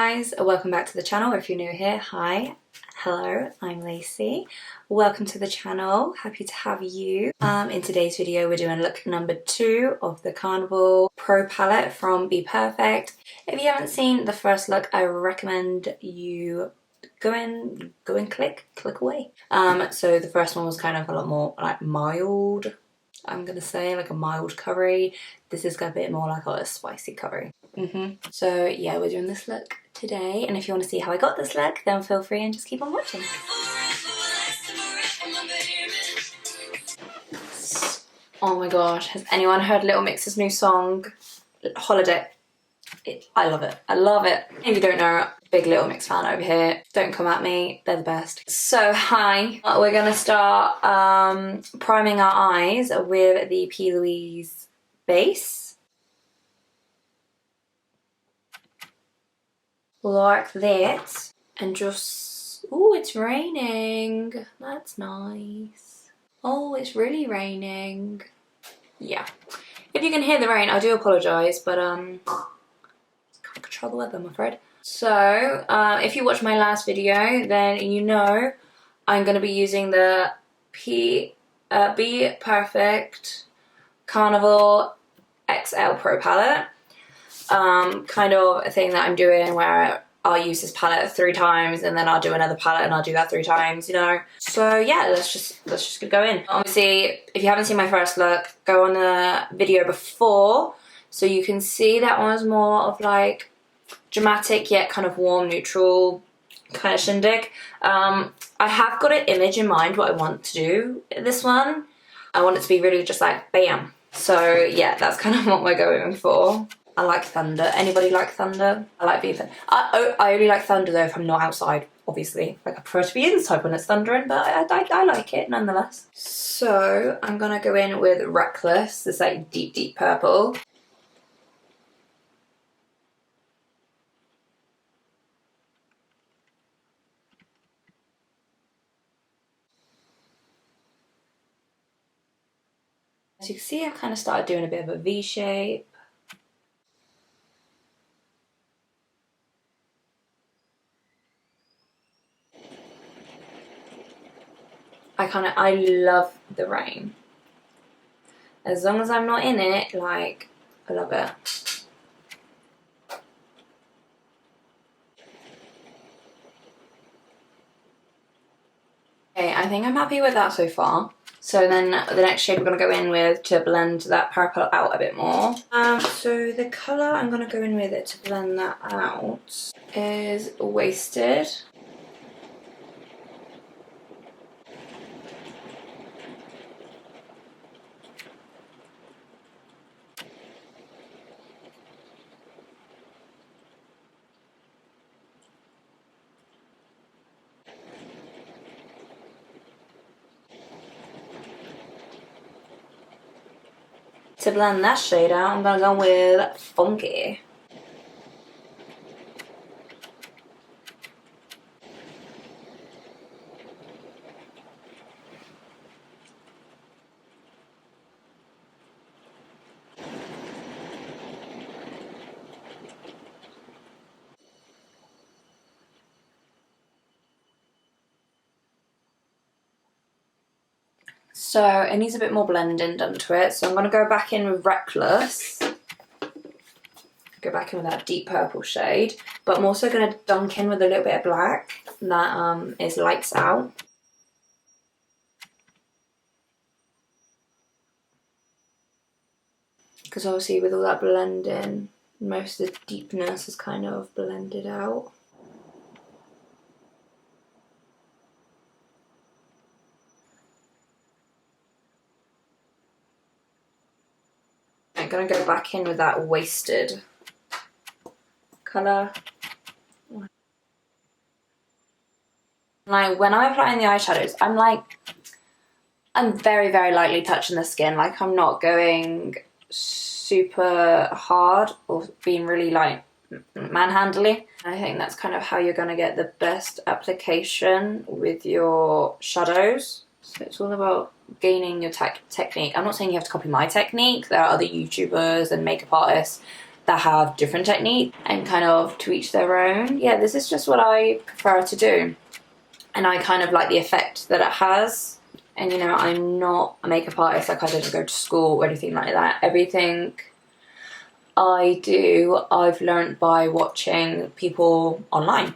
guys, welcome back to the channel. If you're new here, hi, hello, I'm Lacey. Welcome to the channel, happy to have you. In today's video we're doing look number 2 of the Carnival Pro palette from bPerfect. If you haven't seen the first look, I recommend you go and click away. So the first one was kind of a lot more like mild, I'm gonna say, like a mild curry. This is a bit more like a spicy curry. So yeah, we're doing this look today, and if you want to see how I got this look, then feel free and just keep on watching. Oh my gosh, has anyone heard Little Mix's new song, Holiday? I love it. I love it. If you don't know, big Little Mix fan over here. Don't come at me, they're the best. So hi, we're gonna start priming our eyes with the P. Louise base. Like that. And just, oh, it's raining. That's nice. Oh, it's really raining. Yeah. If you can hear the rain, I do apologise, but can't control the weather, I'm afraid. So, if you watched my last video, then you know I'm going to be using the bPerfect Carnival XL Pro palette. Kind of a thing that I'm doing where I'll use this palette 3 times and then I'll do another palette and I'll do that 3 times, you know. So yeah, let's just go in. Obviously, if you haven't seen my first look, go on the video before so you can see that one was more of like dramatic yet kind of warm, neutral kind of shindig. I have got an image in mind what I want to do this one. I want it to be really just like bam. So yeah, that's kind of what we're going for. I like thunder. Anybody like thunder? I like being thunder. I only like thunder though if I'm not outside, obviously. Like I prefer to be inside when it's thundering, but I like it nonetheless. So I'm gonna go in with Reckless, this like deep, deep purple. As you can see, I've kind of started doing a bit of a V shape. I love the rain. As long as I'm not in it, like, I love it. Okay, I think I'm happy with that so far. So then the next shade we're going to go in with to blend that purple out a bit more. So the colour I'm going to go in with it to blend that out is Wasted. To blend that shade out, I'm gonna go with Funky. So it needs a bit more blending done to it. So I'm going to go back in with Reckless. Go back in with that deep purple shade. But I'm also going to dunk in with a little bit of black. That is Lights Out. Because obviously with all that blending, most of the deepness is kind of blended out. I'm going to go back in with that Wasted colour. Like when I'm applying the eyeshadows, I'm very, very lightly touching the skin. Like I'm not going super hard or being really like manhandly. I think that's kind of how you're going to get the best application with your shadows. So it's all about gaining your technique. I'm not saying you have to copy my technique. There are other YouTubers and makeup artists that have different technique and kind of to each their own. Yeah, this is just what I prefer to do. And I kind of like the effect that it has. And you know, I'm not a makeup artist, like I didn't go to school or anything like that. Everything I do, I've learned by watching people online.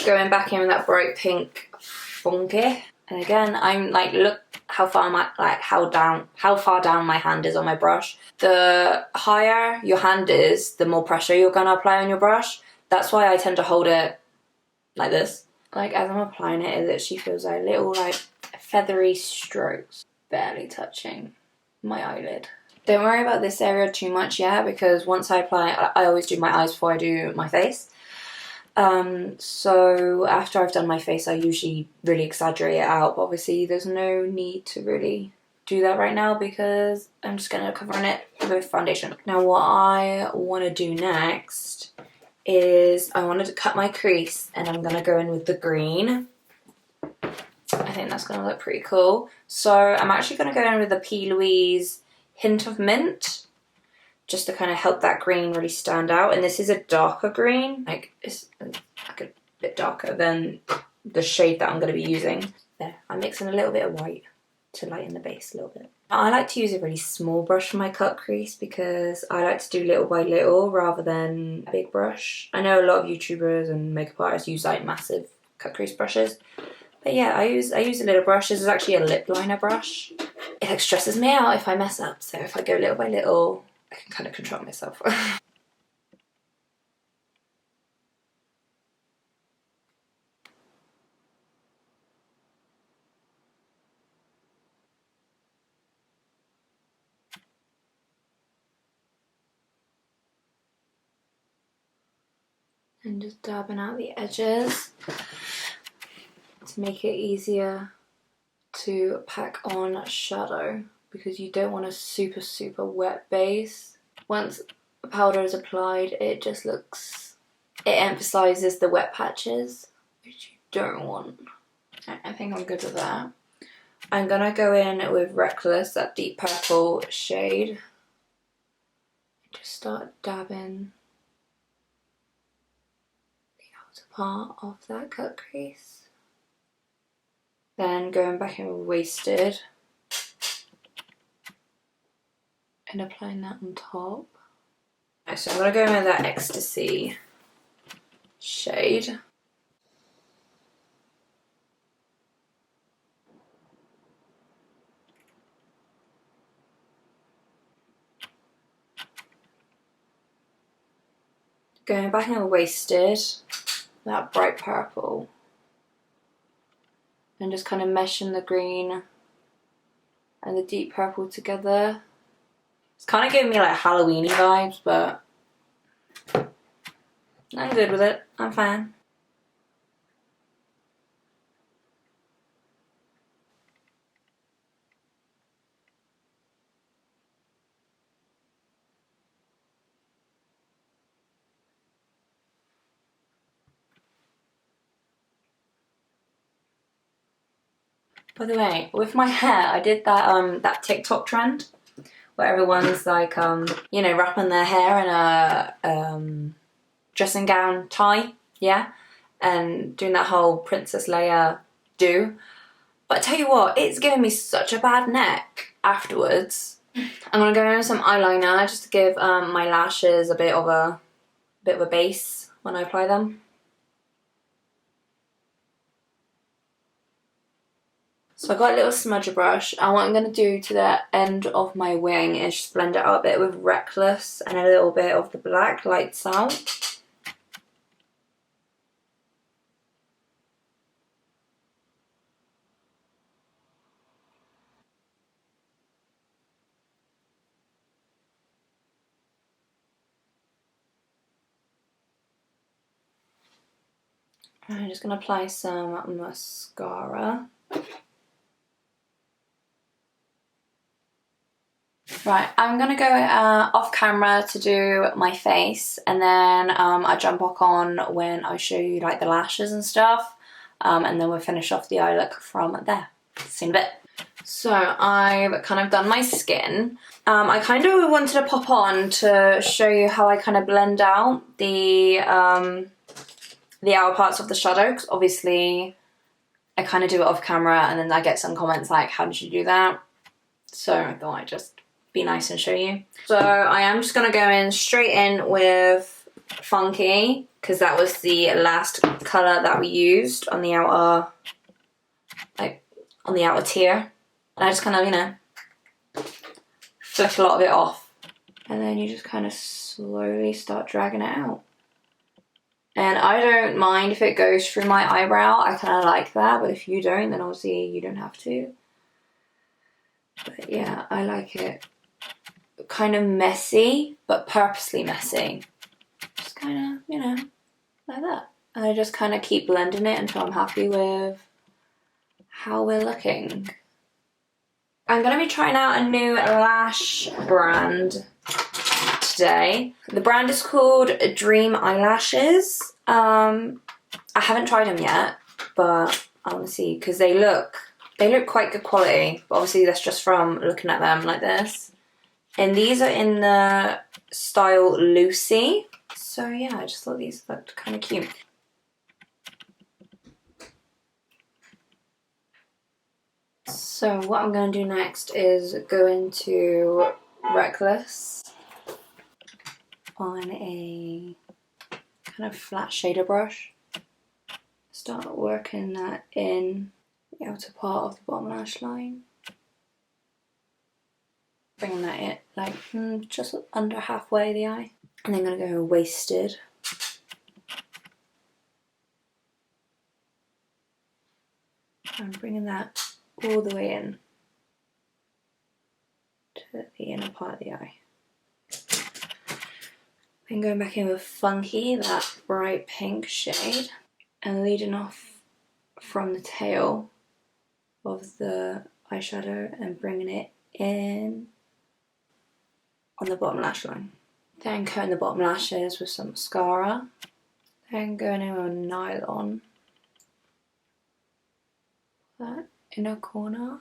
Going back in with that bright pink funky. And again, I'm like, look how far my, like how far down my hand is on my brush. The higher your hand is, the more pressure you're gonna apply on your brush. That's why I tend to hold it like this. Like as I'm applying it, it literally feels like little like feathery strokes, barely touching my eyelid. Don't worry about this area too much yet, because once I apply, I always do my eyes before I do my face. So after I've done my face, I usually really exaggerate it out, but obviously there's no need to really do that right now because I'm just gonna cover it with foundation. Now what I want to do next is I wanted to cut my crease, and I'm gonna go in with the green. I think that's gonna look pretty cool. So I'm actually gonna go in with the P. Louise Hint of Mint, just to kind of help that green really stand out. And this is a darker green, like it's like a bit darker than the shade that I'm going to be using. There, I'm mixing a little bit of white to lighten the base a little bit. I like to use a really small brush for my cut crease because I like to do little by little rather than a big brush. I know a lot of YouTubers and makeup artists use like massive cut crease brushes. But yeah, I use a little brush. This is actually a lip liner brush. It like stresses me out if I mess up. So if I go little by little, I can kind of control myself. And just dabbing out the edges to make it easier to pack on shadow, because you don't want a super wet base. Once the powder is applied, it just looks, it emphasizes the wet patches, which you don't want. I think I'm good with that. I'm gonna go in with Reckless, that deep purple shade. Just start dabbing the outer part of that cut crease. Then going back in with Wasted and applying that on top. Okay, so I'm gonna go in with that Ecstasy shade. Going back in with Wasted, that bright purple. And just kind of meshing the green and the deep purple together. It's kind of giving me like Halloween-y vibes, but I'm good with it. I'm fine. By the way, with my hair, I did that that TikTok trend where everyone's like, you know, wrapping their hair in a dressing gown tie, yeah, and doing that whole Princess Leia do. But I tell you what, it's giving me such a bad neck afterwards. I'm gonna go in with some eyeliner just to give my lashes a bit of a base when I apply them. So I got a little smudger brush, and what I'm going to do to the end of my wing is just blend it out a bit with Reckless and a little bit of the black Lights Out. And I'm just going to apply some mascara. Right, I'm going to go off camera to do my face, and then I'll jump back on when I show you like the lashes and stuff, and then we'll finish off the eye look from there. See you in a bit. So I've kind of done my skin. I kind of wanted to pop on to show you how I kind of blend out the outer parts of the shadow, because obviously I kind of do it off camera and then I get some comments like, how did you do that? So I thought I'd just be nice and show you. So I am just going to go in straight in with Funky, because that was the last colour that we used on the outer, like on the outer tier. And I just kind of, you know, flick a lot of it off. And then you just kind of slowly start dragging it out. And I don't mind if it goes through my eyebrow. I kind of like that. But if you don't, then obviously you don't have to. But yeah, I like it kind of messy, but purposely messy. Just kind of, you know, like that. And I just kind of keep blending it until I'm happy with how we're looking. I'm going to be trying out a new lash brand today. The brand is called Dream Eyelashes. I haven't tried them yet, but I want to see, because they look quite good quality. But obviously that's just from looking at them like this. And these are in the style Lucy. So yeah, I just thought these looked kind of cute. So what I'm going to do next is go into Reckless on a kind of flat shader brush. Start working that in the outer part of the bottom lash line. Bringing that in like just under halfway the eye. And then I'm going to go Wasted. I'm bringing that all the way in to the inner part of the eye. Then going back in with Funky, that bright pink shade, and leading off from the tail of the eyeshadow and bringing it in on the bottom lash line. Then coating the bottom lashes with some mascara. Then going in with Nylon. That inner corner.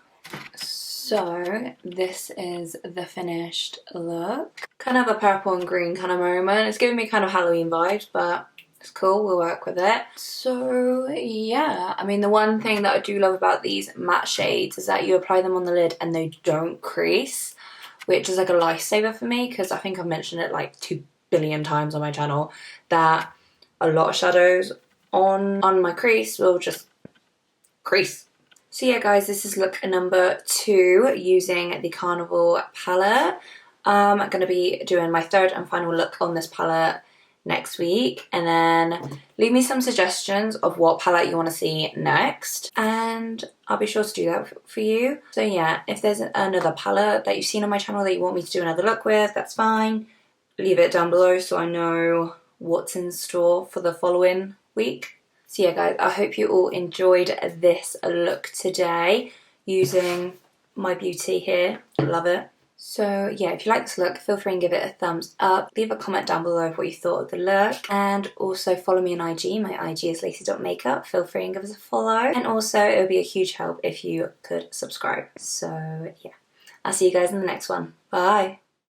So this is the finished look. Kind of a purple and green kind of moment. It's giving me kind of Halloween vibes, but it's cool, we'll work with it. So yeah, I mean, the one thing that I do love about these matte shades is that you apply them on the lid and they don't crease, which is like a lifesaver for me, because I think I've mentioned it like 2 billion times on my channel that a lot of shadows on my crease will just crease. So yeah guys, this is look number 2 using the Carnival palette. I'm going to be doing my third and final look on this palette next week, and then leave me some suggestions of what palette you want to see next, and I'll be sure to do that for you. So yeah, if there's another palette that you've seen on my channel that you want me to do another look with, that's fine. Leave it down below so I know what's in store for the following week. So yeah guys, I hope you all enjoyed this look today using my beauty here. Love it. So yeah, if you like this look, feel free and give it a thumbs up. Leave a comment down below of what you thought of the look. And also follow me on IG. My IG is lacy.makeup. Feel free and give us a follow. And also it would be a huge help if you could subscribe. So yeah, I'll see you guys in the next one. Bye.